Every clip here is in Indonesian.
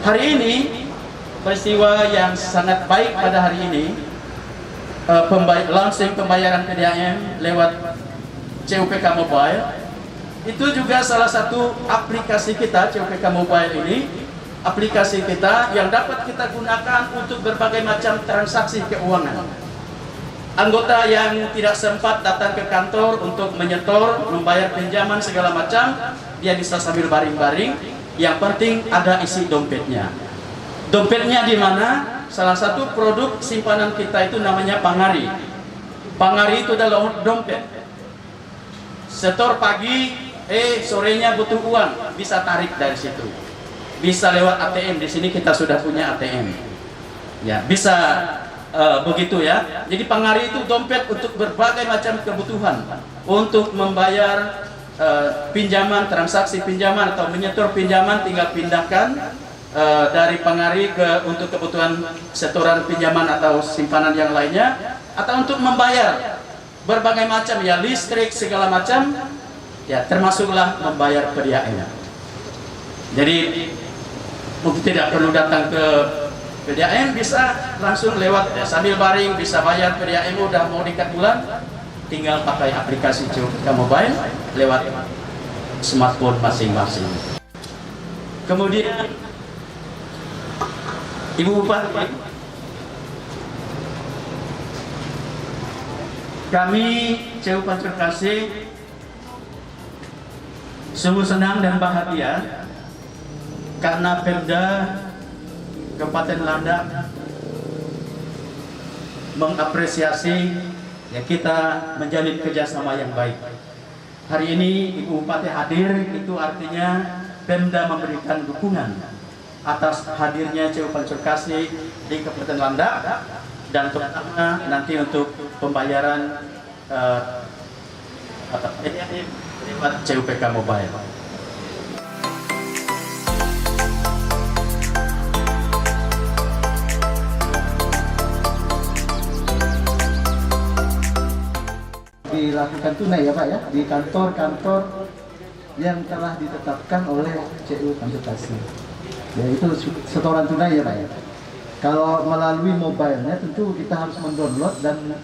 Hari ini peristiwa yang sangat baik pada hari ini, launching pembayaran PDAM lewat CUPK Mobile, itu juga salah satu aplikasi kita. CUPK Mobile ini aplikasi kita yang dapat kita gunakan untuk berbagai macam transaksi keuangan. Anggota yang tidak sempat datang ke kantor untuk menyetor, membayar pinjaman segala macam, dia bisa sambil baring-baring. Yang penting ada isi dompetnya. Dompetnya di mana? Salah satu produk simpanan kita itu namanya Pangari. Pangari itu adalah dompet. Setor pagi, sorenya butuh uang, bisa tarik dari situ. Bisa lewat ATM. Di sini kita sudah punya ATM. Ya, bisa begitu ya. Jadi Pangari itu dompet untuk berbagai macam kebutuhan, untuk membayar pinjaman, transaksi pinjaman atau menyetor pinjaman, tinggal pindahkan dari Pangari untuk kebutuhan setoran pinjaman atau simpanan yang lainnya, atau untuk membayar berbagai macam ya, listrik segala macam ya, termasuklah membayar PDAM. Jadi mungkin tidak perlu datang ke PDAM, bisa langsung lewat ya, sambil baring bisa bayar PDAM. Udah mau dikat bulan, tinggal pakai aplikasi CUPK Mobile lewat smartphone masing-masing. Kemudian Ibu Bupati, kami CU Pancurkasih sungguh senang dan bahagia karena Pemda Kabupaten Landak mengapresiasi ya, kita menjalin kerjasama yang baik. Hari ini Ibu Bupati hadir, itu artinya Pemda memberikan dukungan atas hadirnya CU Pancurkasih di Kabupaten Landak, dan terutama nanti untuk pembayaran lewat CUPK Mobile. Dilakukan tunai ya Pak ya, di kantor-kantor yang telah ditetapkan oleh CU Pancurkasih, yaitu setoran tunai ya Pak ya. Kalau melalui mobilenya tentu kita harus mendownload dan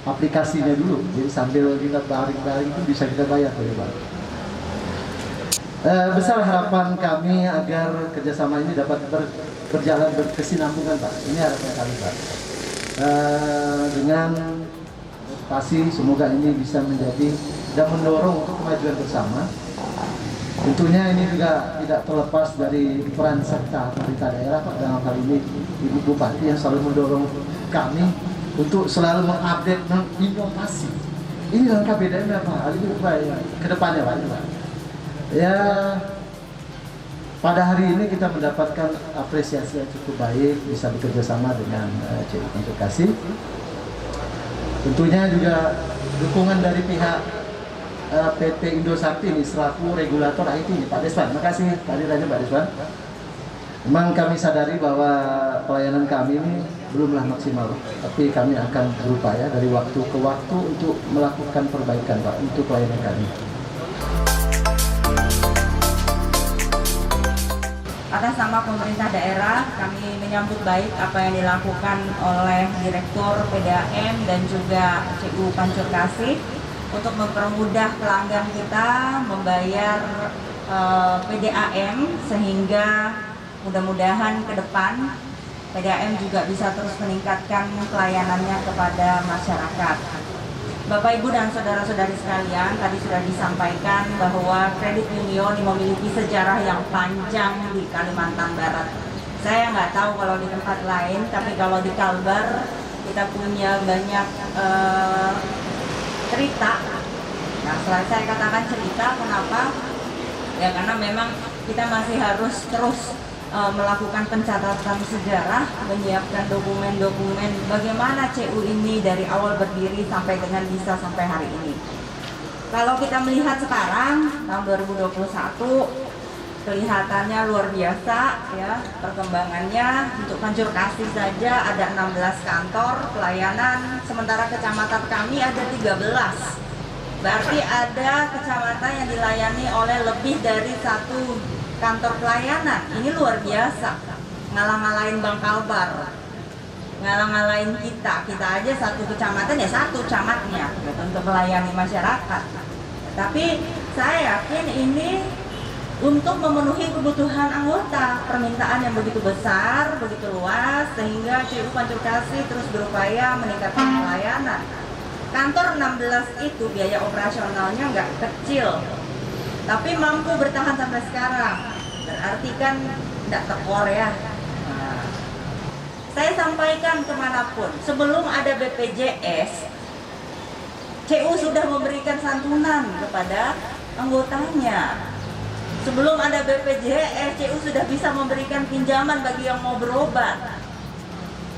aplikasinya dulu, jadi sambil kita baring-baring itu bisa kita bayar ya Pak. Besar harapan kami agar kerjasama ini dapat berjalan berkesinambungan Pak. Ini harapan kami Pak. Dengan pasti semoga ini bisa menjadi dan mendorong untuk kemajuan bersama. Tentunya ini juga tidak terlepas dari peran serta pemerintah daerah Pak, dalam hal ini Ibu Bupati yang selalu mendorong kami untuk selalu mengupdate, menginovasi. Ini langkah bedanya Pak, ini ke depannya Pak. Ya, pada hari ini kita mendapatkan apresiasi yang cukup baik, bisa bekerja sama dengan CU Pancurkasih. Tentunya juga dukungan dari pihak PT Indosat ini selaku regulator IT ini, Pak Deswan. Terima kasih kehadirannya Pak Deswan. Memang kami sadari bahwa pelayanan kami ini belumlah maksimal, tapi kami akan berupaya dari waktu ke waktu untuk melakukan perbaikan Pak untuk pelayanan kami. Atas nama pemerintah daerah, kami menyambut baik apa yang dilakukan oleh Direktur PDAM dan juga CU Pancurkasih untuk mempermudah pelanggan kita membayar PDAM, sehingga mudah-mudahan ke depan PDAM juga bisa terus meningkatkan pelayanannya kepada masyarakat. Bapak, Ibu, dan saudara-saudari sekalian, tadi sudah disampaikan bahwa kredit union memiliki sejarah yang panjang di Kalimantan Barat. Saya nggak tahu kalau di tempat lain, tapi kalau di Kalbar kita punya banyak cerita. Nah, setelah saya katakan cerita, kenapa? Ya karena memang kita masih harus terus melakukan pencatatan sejarah, menyiapkan dokumen-dokumen bagaimana CU ini dari awal berdiri sampai dengan bisa sampai hari ini. Kalau kita melihat sekarang tahun 2021 kelihatannya luar biasa ya perkembangannya. Untuk Pancurkasih saja ada 16 kantor pelayanan, sementara kecamatan kami ada 13. Berarti ada kecamatan yang dilayani oleh lebih dari 1 kantor pelayanan. Ini luar biasa, ngalah-ngalahin Bang Kalbar, ngalah-ngalahin kita aja satu kecamatan ya satu camatnya gitu, untuk melayani masyarakat. Tapi saya yakin ini untuk memenuhi kebutuhan anggota, permintaan yang begitu besar, begitu luas, sehingga CU Pancurkasih terus berupaya meningkatkan pelayanan. Kantor 16 itu biaya operasionalnya nggak kecil, tapi mampu bertahan sampai sekarang. Berarti kan nggak tekor ya. Nah, saya sampaikan kemanapun, sebelum ada BPJS, CU sudah memberikan santunan kepada anggotanya. Sebelum ada BPJS, CU sudah bisa memberikan pinjaman bagi yang mau berobat.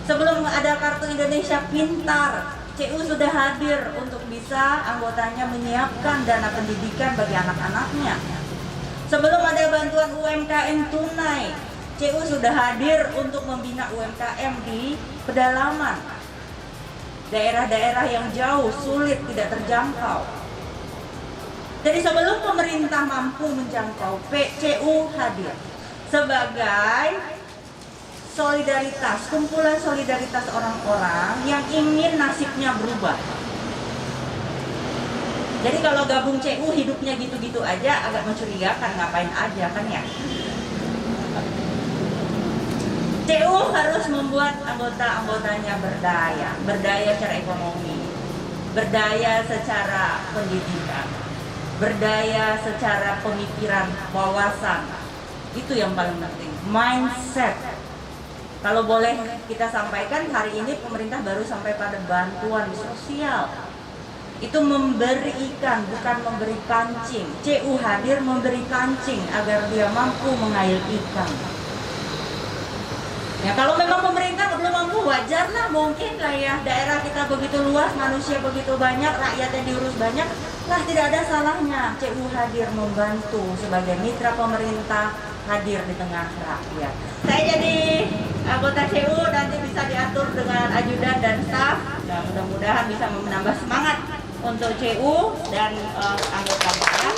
Sebelum ada Kartu Indonesia Pintar, CU sudah hadir untuk bisa anggotanya menyiapkan dana pendidikan bagi anak-anaknya. Sebelum ada bantuan UMKM tunai, CU sudah hadir untuk membina UMKM di pedalaman, daerah-daerah yang jauh, sulit, tidak terjangkau. Jadi sebelum pemerintah mampu menjangkau, CU hadir sebagai solidaritas, kumpulan solidaritas orang-orang yang ingin nasibnya berubah. Jadi kalau gabung CU hidupnya gitu-gitu aja agak mencurigakan, ngapain aja kan ya. CU harus membuat anggota-anggotanya berdaya secara ekonomi, berdaya secara pendidikan, berdaya secara pemikiran, wawasan. Itu yang paling penting, mindset. Kalau boleh kita sampaikan, hari ini pemerintah baru sampai pada bantuan sosial. Itu memberi ikan, bukan memberi pancing. CU hadir memberi pancing agar dia mampu mengail ikan. Ya kalau memang pemerintah belum mampu, wajar lah, mungkin lah ya, daerah kita begitu luas, manusia begitu banyak, rakyatnya diurus banyak, lah tidak ada salahnya CU hadir membantu sebagai mitra pemerintah, hadir di tengah rakyat. Saya jadi anggota CU nanti bisa diatur dengan ajudan dan staf, dan mudah-mudahan bisa menambah semangat untuk CU dan anggotanya.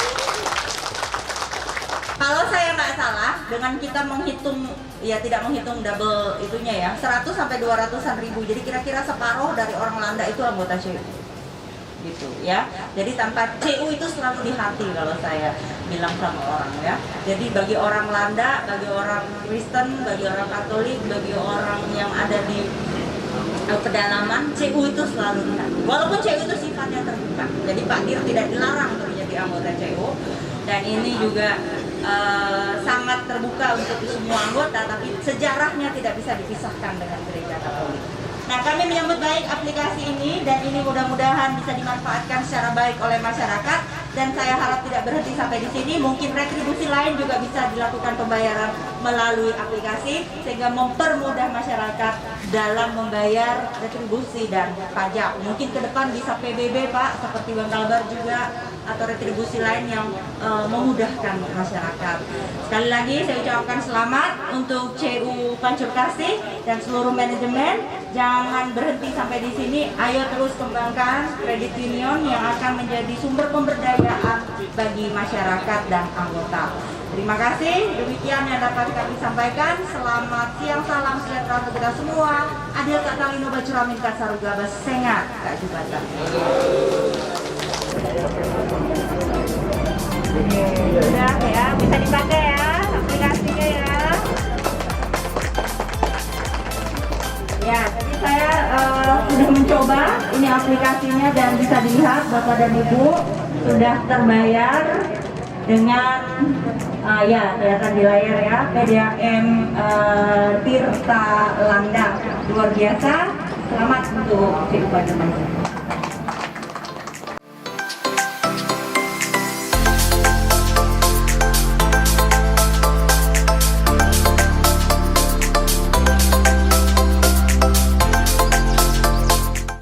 Kalau saya nggak salah, dengan kita menghitung, ya tidak menghitung double itunya ya, 100 sampai 200-an ribu, jadi kira-kira separuh dari orang Landa itu anggota CU. Gitu ya. Jadi tanpa CU itu selalu di hati kalau saya bilang sama orang ya. Jadi bagi orang Landa, bagi orang Kristen, bagi orang Katolik, bagi orang yang ada di pedalaman, CU itu selalu di hati. Walaupun CU itu sifatnya terbuka. Jadi Pak Dir tidak dilarang untuk menjadi anggota CU, dan ini juga sangat terbuka untuk semua anggota, tapi sejarahnya tidak bisa dipisahkan dengan Gereja Katolik. Nah, kami menyambut baik aplikasi ini, dan ini mudah-mudahan bisa dimanfaatkan secara baik oleh masyarakat, dan saya harap tidak berhenti sampai di sini. Mungkin retribusi lain juga bisa dilakukan pembayaran melalui aplikasi, sehingga mempermudah masyarakat dalam membayar retribusi dan pajak. Mungkin ke depan bisa PBB Pak, seperti Bang Kalbar juga, atau retribusi lain yang memudahkan masyarakat. Sekali lagi saya ucapkan selamat untuk CU Pancurkasih dan seluruh manajemen. Jangan berhenti sampai di sini. Ayo terus kembangkan kredit union yang akan menjadi sumber pemberdayaan bagi masyarakat dan anggota. Terima kasih. Demikian yang dapat kami sampaikan. Selamat siang, salam sejahtera untuk kita semua. Adil Kak Kalino Bacuramin Kak Sarugabas Sengat Kak Jubatan. Sudah ya, bisa dipakai ya aplikasinya ya. Ya, jadi saya sudah mencoba ini aplikasinya, dan bisa dilihat Bapak dan Ibu sudah terbayar dengan ya kelihatan di layar ya, PDAM Tirta Landa. Luar biasa. Selamat untuk CU Pancurkasih.